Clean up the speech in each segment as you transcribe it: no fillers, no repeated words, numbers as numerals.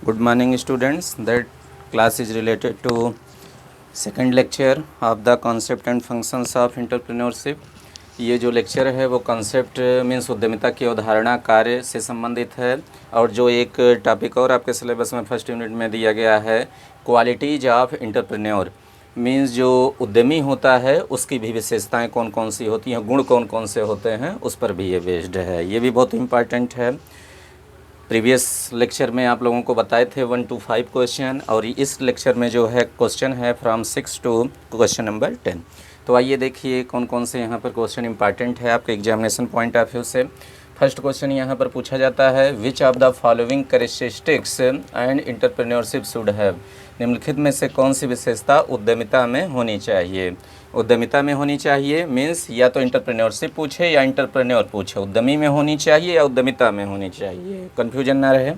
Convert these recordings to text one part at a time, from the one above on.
Good morning students. That class is related to second lecture of the concept and functions of entrepreneurship. ये जो lecture है वो concept means उद्यमिता की अवधारणा कार्य से संबंधित है। और जो एक टॉपिक और आपके सिलेबस में फर्स्ट यूनिट में दिया गया है क्वालिटीज ऑफ एंटरप्रेन्योर, मीन्स जो उद्यमी होता है उसकी भी विशेषताएं कौन कौन सी होती हैं, गुण कौन कौन से होते हैं, उस पर भी ये बेस्ड है। ये भी बहुत इम्पॉर्टेंट है। प्रीवियस लेक्चर में आप लोगों को बताए थे 1 to 5 क्वेश्चन, और इस लेक्चर में जो है क्वेश्चन है फ्रॉम 6 टू क्वेश्चन नंबर 10। तो आइए देखिए कौन कौन से यहाँ पर क्वेश्चन इंपॉर्टेंट है आपके एग्जामिनेशन पॉइंट ऑफ व्यू से। फर्स्ट क्वेश्चन यहाँ पर पूछा जाता है which of the following characteristics and entrepreneurship should have, निम्नलिखित में से कौन सी विशेषता उद्यमिता में होनी चाहिए। उद्यमिता में होनी चाहिए मीन्स या तो एंटरप्रेन्योरशिप पूछे या एंटरप्रेन्योर पूछे, उद्यमी में होनी चाहिए या उद्यमिता में होनी चाहिए, कन्फ्यूजन ना रहे।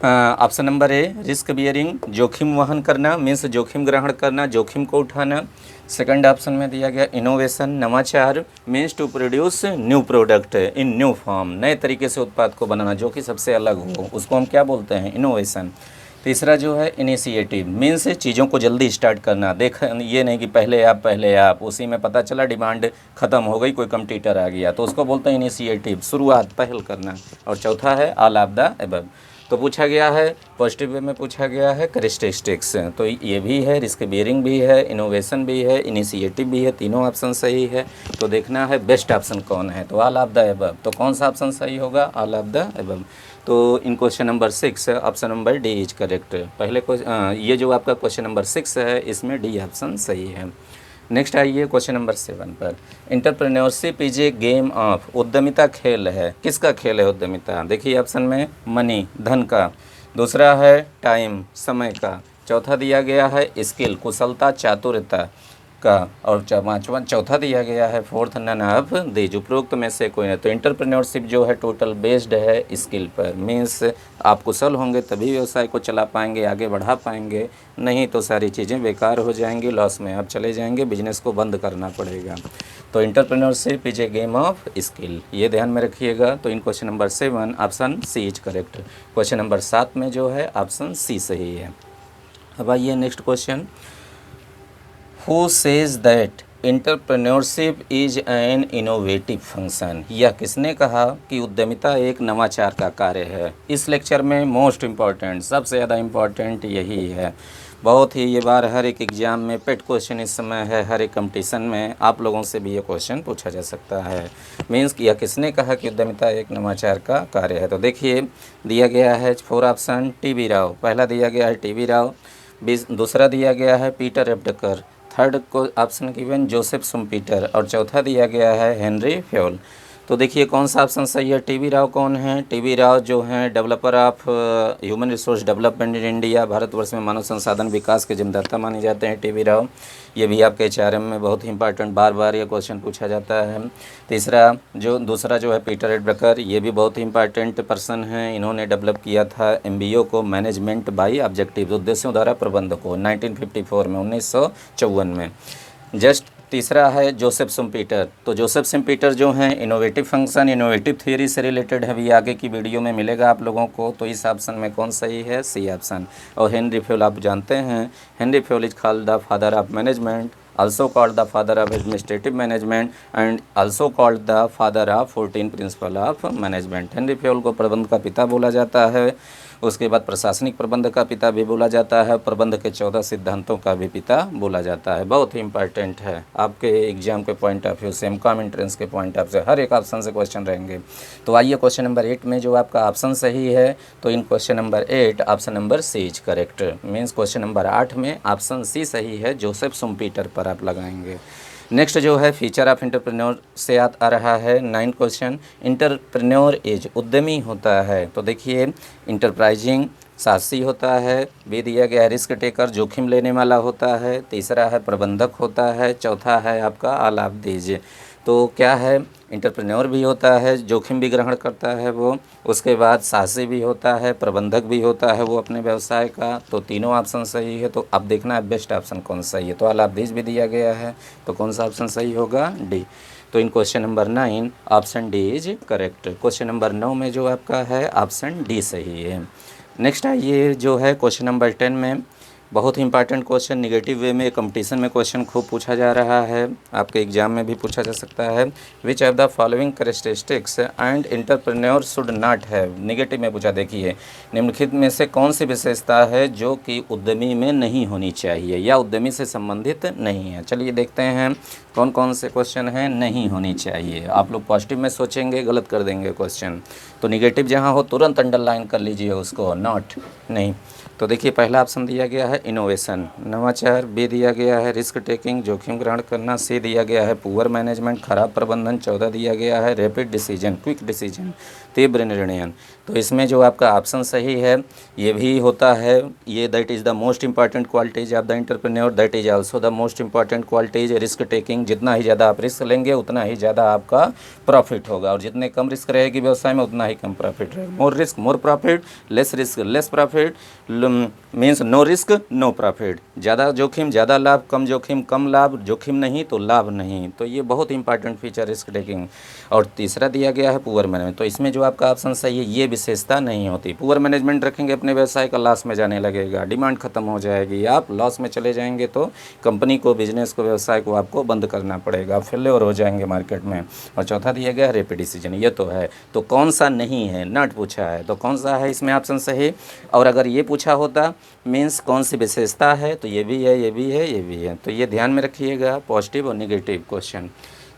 Option number A risk bearing, जोखिम वहन करना मीन्स जोखिम ग्रहण करना, जोखिम को उठाना। सेकंड ऑप्शन में दिया गया इनोवेशन, नवाचार means to produce new product in new form, नए तरीके से उत्पाद को बनाना जो कि सबसे अलग हो, उसको हम क्या बोलते हैं, इनोवेशन। तीसरा जो है इनिशिएटिव मीन्स चीज़ों को जल्दी स्टार्ट करना, देख ये नहीं कि पहले आप उसी में पता चला डिमांड ख़त्म हो गई, कोई कंपटीटर आ गया, तो उसको बोलते हैं इनिशिएटिव, शुरुआत पहल करना। और चौथा है ऑल ऑफ द अबव। तो पूछा गया है पॉजिटिव वे में पूछा गया है कैरेक्टरिस्टिक्स, तो ये भी है, रिस्क बियरिंग भी है, इनोवेशन भी है, इनिशिएटिव भी है, तीनों ऑप्शन सही है। तो देखना है बेस्ट ऑप्शन कौन है, तो ऑल ऑफ द अबव। तो कौन सा ऑप्शन सही होगा, ऑल ऑफ द अबव। तो in question number 6 option number D is correct. पहले ये जो आपका क्वेश्चन नंबर 6 है इसमें डी ऑप्शन सही है। नेक्स्ट आइए क्वेश्चन नंबर 7 पर। Entrepreneurship is a game of, उद्यमिता खेल है, किसका खेल है उद्यमिता। देखिए ऑप्शन में मनी, धन का, दूसरा है टाइम, समय का, चौथा दिया गया है स्किल, कुशलता चातुर्यता का, और पाँचवा चौथा दिया गया है फोर्थ नन ऑफ दीज, उपरोक्त में से कोई नहीं। तो एंटरप्रेन्योरशिप जो है टोटल बेस्ड है स्किल पर, मीन्स आप कुशल होंगे तभी व्यवसाय को चला पाएंगे, आगे बढ़ा पाएंगे, नहीं तो सारी चीज़ें बेकार हो जाएंगी, लॉस में आप चले जाएंगे, बिजनेस को बंद करना पड़ेगा। तो entrepreneurship is a game of skill, ये ध्यान में रखिएगा। तो in question number 7 option C is correct. Question number 7 में जो है ऑप्शन सी सही है। अब आइए next question. Who says that entrepreneurship is an innovative function, यह किसने कहा कि उद्यमिता एक नवाचार का कार्य है। इस लेक्चर में मोस्ट इम्पॉर्टेंट, सबसे ज़्यादा इम्पॉर्टेंट यही है। बहुत ही ये बार हर एक एग्ज़ाम में पेट क्वेश्चन इस समय है, हर एक कंपटीशन में आप लोगों से भी ये क्वेश्चन पूछा जा सकता है। मीन्स कि यह किसने कहा कि उद्यमिता एक नवाचार का कार्य है। तो देखिए दिया गया है 4 ऑप्शन। टी.बी. राव, पहला दिया गया है टी.बी. राव, दूसरा दिया गया है पीटर एब्डकर, थर्ड को ऑप्शन गिवन जोसेफ शुम्पीटर, और चौथा दिया गया है हेनरी फ्योल। तो देखिए कौन सा ऑप्शन सही है। टी.बी. राव कौन है, टी.बी. राव जो हैं developer of human resource development in India, Bharatvarsh में मानव संसाधन विकास के जिम्मेदाता माने जाते हैं टी.बी. राव। ये भी आपके एचआरएम में बहुत ही इंपॉर्टेंट, बार बार ये क्वेश्चन पूछा जाता है। दूसरा जो है पीटर एडबकर, ये भी बहुत ही इंपॉर्टेंट पर्सन हैं, इन्होंने डेवलप किया था एमबीओ को, मैनेजमेंट बाई ऑब्जेक्टिव, उद्देश्यों द्वारा प्रबंध को, 1954 में, 1954 में। जस्ट तीसरा है जोसेफ शुम्पीटर। तो जोसेफ शुम्पीटर जो हैं इनोवेटिव फंक्शन, इनोवेटिव थियरी से रिलेटेड है, अभी आगे की वीडियो में मिलेगा आप लोगों को। तो इस ऑप्शन में कौन सही है, सी ऑप्शन। और हेनरी फ्योल आप जानते हैं, Henry Fayol is called the father of management, also called the father of administrative management and also called the father of 14 principle of management। Henry Fayol को प्रबंध का पिता बोला जाता है, उसके बाद प्रशासनिक प्रबंध का पिता भी बोला जाता है, प्रबंध के 14 सिद्धांतों का भी पिता बोला जाता है। बहुत ही इंपॉर्टेंट है आपके एग्जाम के पॉइंट ऑफ व्यू से, एमकॉम एंट्रेंस के पॉइंट ऑफ व्यू, हर एक ऑप्शन से क्वेश्चन रहेंगे। तो आइए क्वेश्चन नंबर 8 में जो आपका ऑप्शन सही है, तो in question number 8 option number C is correct. Means question number 8 में ऑप्शन सी सही है, जोसेफ शुम्पीटर पर आप लगाएंगे। नेक्स्ट जो है फीचर ऑफ एंटरप्रेन्योर से आ रहा है 9 क्वेश्चन। एंटरप्रेन्योर एज, उद्यमी होता है। तो देखिए इंटरप्राइजिंग, साहसी होता है, बी दिया गया है रिस्क टेकर, जोखिम लेने वाला होता है, तीसरा है प्रबंधक होता है, चौथा है आपका ऑल ऑफ दीज। तो क्या है, एंटरप्रेन्योर भी होता है, जोखिम भी ग्रहण करता है वो, उसके बाद साहसी भी होता है, प्रबंधक भी होता है वो अपने व्यवसाय का। तो तीनों ऑप्शन सही है। तो अब देखना है बेस्ट ऑप्शन कौन सही है। तो ऑल ऑफ दीज भी दिया गया है, तो कौन सा ऑप्शन सही होगा, डी। तो in question number 9 option D is correct. Question number 9 में जो आपका है ऑप्शन डी सही है। नेक्स्ट आइए जो है क्वेश्चन नंबर 10 में बहुत ही इंपॉर्टेंट क्वेश्चन, निगेटिव वे में कंपटीशन में क्वेश्चन खूब पूछा जा रहा है, आपके एग्जाम में भी पूछा जा सकता है। Which of the following characteristics and entrepreneur should not have, negative में पूछा। देखिए निम्नलिखित में से कौन सी विशेषता है जो कि उद्यमी में नहीं होनी चाहिए या उद्यमी से संबंधित नहीं है। चलिए देखते हैं कौन कौन से क्वेश्चन हैं नहीं होनी चाहिए। आप लोग पॉजिटिव में सोचेंगे, गलत कर देंगे क्वेश्चन, तो निगेटिव जहाँ हो तुरंत अंडरलाइन कर लीजिए उसको, नॉट नहीं। तो देखिए पहला ऑप्शन दिया गया है इनोवेशन, नवाचार। बी दिया गया है रिस्क टेकिंग, जोखिम ग्रहण करना। सी दिया गया है पुअर मैनेजमेंट, खराब प्रबंधन। 14 दिया गया है रैपिड डिसीजन, क्विक डिसीजन, तीव्र निर्णय। तो इसमें जो आपका ऑप्शन सही है ये भी होता है, ये that is the most important qualities of the entrepreneur, that is also the most important qualities risk taking. जितना ही ज़्यादा आप रिस्क लेंगे उतना ही ज़्यादा आपका प्रॉफिट होगा, और जितने कम रिस्क रहेगी व्यवसाय में उतना ही कम प्रॉफिट रहेगा। More risk more profit, less risk less profit, means no risk no profit. ज़्यादा जोखिम ज़्यादा लाभ, कम जोखिम कम लाभ, जोखिम नहीं तो लाभ नहीं। तो ये बहुत इंपॉर्टेंट फीचर रिस्क टेकिंग। और तीसरा दिया गया है पुअर मैनेजमेंट, तो इसमें जो आपका ऑप्शन सही है ये विशेषता नहीं होती। पुअर मैनेजमेंट रखेंगे अपने व्यवसाय का लॉस में जाने लगेगा, डिमांड खत्म हो जाएगी, आप लॉस में चले जाएंगे तो कंपनी को, बिजनेस को, व्यवसाय को आपको बंद करना पड़ेगा, फेल्योर हो जाएंगे मार्केट में। और चौथा दिया गया है रैपिड डिसीजन, ये तो है। तो कौन सा नहीं है, नॉट पूछा है, तो कौन सा है इसमें ऑप्शन सही। और अगर ये पूछा होता मीन्स कौन सी विशेषता है, तो ये भी है, ये भी है, ये भी है। तो ये ध्यान में रखिएगा, पॉजिटिव और निगेटिव क्वेश्चन।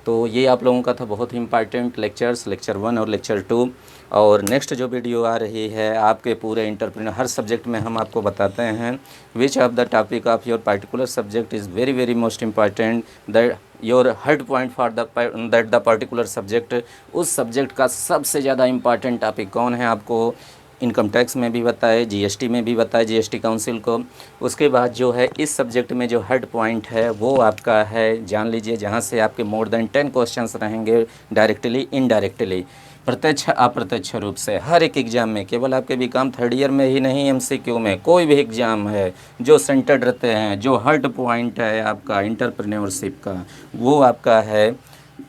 तो ये आप लोगों का था बहुत ही इंपॉर्टेंट लेक्चर्स, लेक्चर 1 और लेक्चर 2। और नेक्स्ट जो वीडियो आ रही है आपके पूरे एंटरप्रेन्योर हर सब्जेक्ट में हम आपको बताते हैं which of the topic of your particular subject is very very most important, that your head point for that the particular subject. उस सब्जेक्ट का सबसे ज़्यादा इंपॉर्टेंट टॉपिक कौन है आपको इनकम टैक्स में भी बताए, जीएसटी में भी बताए, जीएसटी काउंसिल को। उसके बाद जो है इस सब्जेक्ट में जो हेड पॉइंट है वो आपका है, जान लीजिए, जहाँ से आपके मोर देन 10 क्वेश्चंस रहेंगे डायरेक्टली इनडायरेक्टली, प्रत्यक्ष अप्रत्यक्ष रूप से हर एक एग्ज़ाम में। केवल आपके बीकॉम थर्ड ईयर में ही नहीं, एमसीक्यू में कोई भी एग्ज़ाम है जो सेंटर्ड रहते हैं, जो हेड पॉइंट है आपका एंटरप्रेन्योरशिप का, वो आपका है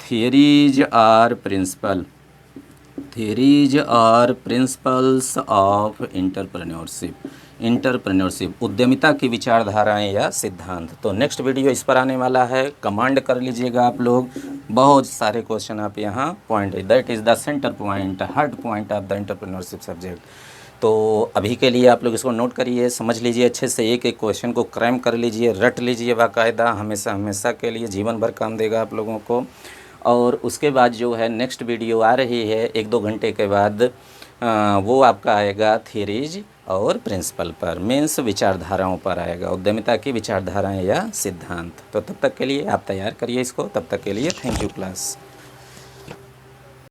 थियरीज और प्रिंसिपल, थियरीज और प्रिंसिपल्स ऑफ एंटरप्रेन्योरशिप, उद्यमिता की विचारधाराएं या सिद्धांत। तो नेक्स्ट वीडियो इस पर आने वाला है, कमांड कर लीजिएगा आप लोग। बहुत सारे क्वेश्चन आप यहाँ point, that is the centre point, hard point of the entrepreneurship subject. तो अभी के लिए आप लोग इसको नोट करिए, समझ लीजिए अच्छे से, एक एक क्वेश्चन को क्रैम कर लीजिए, रट लीजिए बाकायदा, हमेशा हमेशा के लिए, जीवन भर काम देगा आप लोगों को। और उसके बाद जो है नेक्स्ट वीडियो आ रही है 1-2 घंटे के बाद, वो आपका आएगा थियरीज और प्रिंसिपल पर, मीन्स विचारधाराओं पर आएगा, उद्यमिता की विचारधाराएं या सिद्धांत। तो तब तक के लिए आप तैयार करिए इसको, तब तक के लिए थैंक यू क्लास।